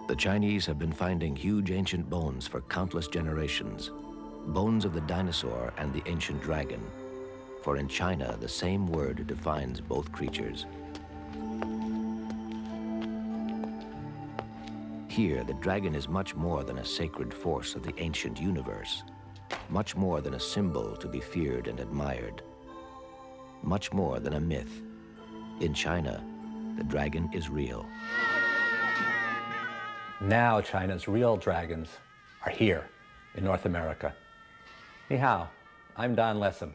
The Chinese have been finding huge ancient bones for countless generations, bones of the dinosaur and the ancient dragon. For in China, the same word defines both creatures. Here, the dragon is much more than a sacred force of the ancient universe, much more than a symbol to be feared and admired, much more than a myth. In China, the dragon is real. Now China's real dragons are here in North America. Ni hao, I'm Don Lessem.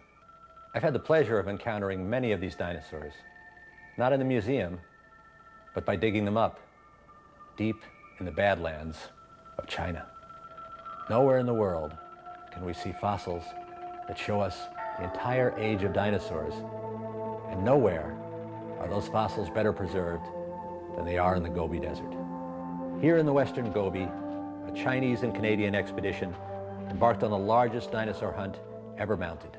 I've had the pleasure of encountering many of these dinosaurs, not in the museum, but by digging them up deep in the Badlands of China. Nowhere in the world can we see fossils that show us the entire age of dinosaurs, and nowhere are those fossils better preserved than they are in the Gobi Desert. Here in the Western Gobi, a Chinese and Canadian expedition embarked on the largest dinosaur hunt ever mounted.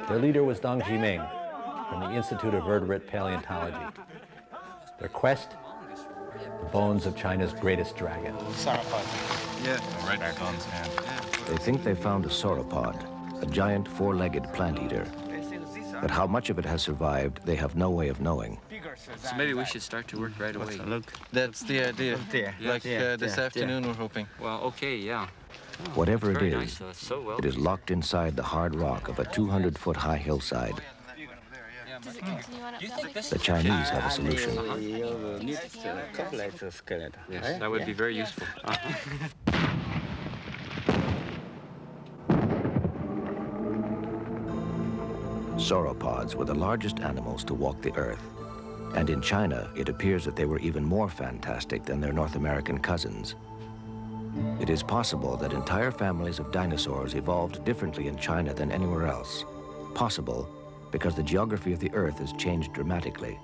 Their leader was Dong Jiming from the Institute of Vertebrate Paleontology. Their quest, the bones of China's greatest dragon. Yeah, right back on his hand. They think they found a sauropod, a giant four-legged plant eater. But how much of it has survived, they have no way of knowing. So maybe we should start to work right away. Look, that's the idea. This afternoon we're hoping. Well, okay, yeah. Whatever it Very is, nice, so well. it is locked inside the hard rock of a 200-foot high hillside. The Chinese have a solution. Yes, that would be very useful. Sauropods were the largest animals to walk the earth. And in China, it appears that they were even more fantastic than their North American cousins. It is possible that entire families of dinosaurs evolved differently in China than anywhere else. Possible because the geography of the earth has changed dramatically.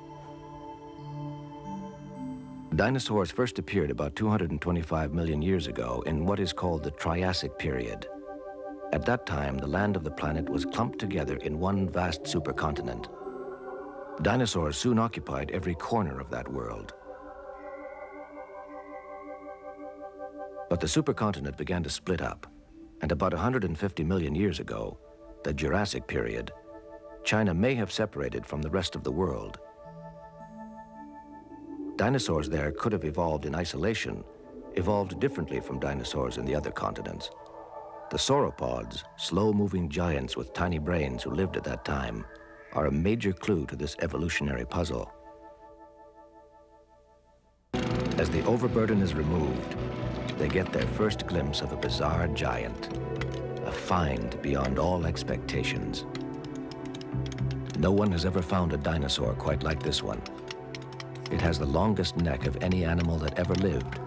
Dinosaurs first appeared about 225 million years ago in what is called the Triassic period. At that time, the land of the planet was clumped together in one vast supercontinent. Dinosaurs soon occupied every corner of that world. But the supercontinent began to split up, and about 150 million years ago, the Jurassic period, China may have separated from the rest of the world. Dinosaurs there could have evolved in isolation, evolved differently from dinosaurs in the other continents. The sauropods, slow-moving giants with tiny brains who lived at that time, are a major clue to this evolutionary puzzle. As the overburden is removed, they get their first glimpse of a bizarre giant, a find beyond all expectations. No one has ever found a dinosaur quite like this one. It has the longest neck of any animal that ever lived.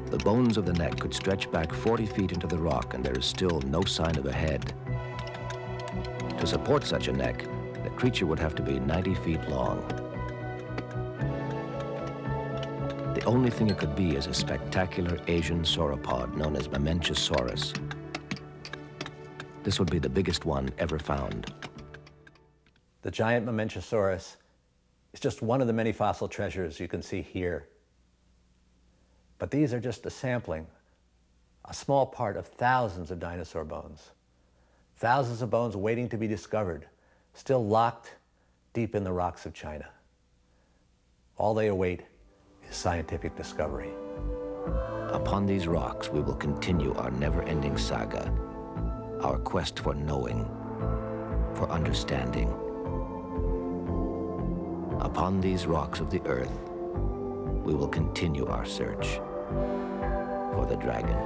The bones of the neck could stretch back 40 feet into the rock, and there is still no sign of a head. To support such a neck, the creature would have to be 90 feet long. The only thing it could be is a spectacular Asian sauropod known as Mamenchisaurus. This would be the biggest one ever found. The giant Mamenchisaurus is just one of the many fossil treasures you can see here. But these are just a sampling, a small part of thousands of dinosaur bones. Thousands of bones waiting to be discovered, still locked deep in the rocks of China. All they await is scientific discovery. Upon these rocks, we will continue our never-ending saga, our quest for knowing, for understanding. Upon these rocks of the earth, we will continue our search for the dragon.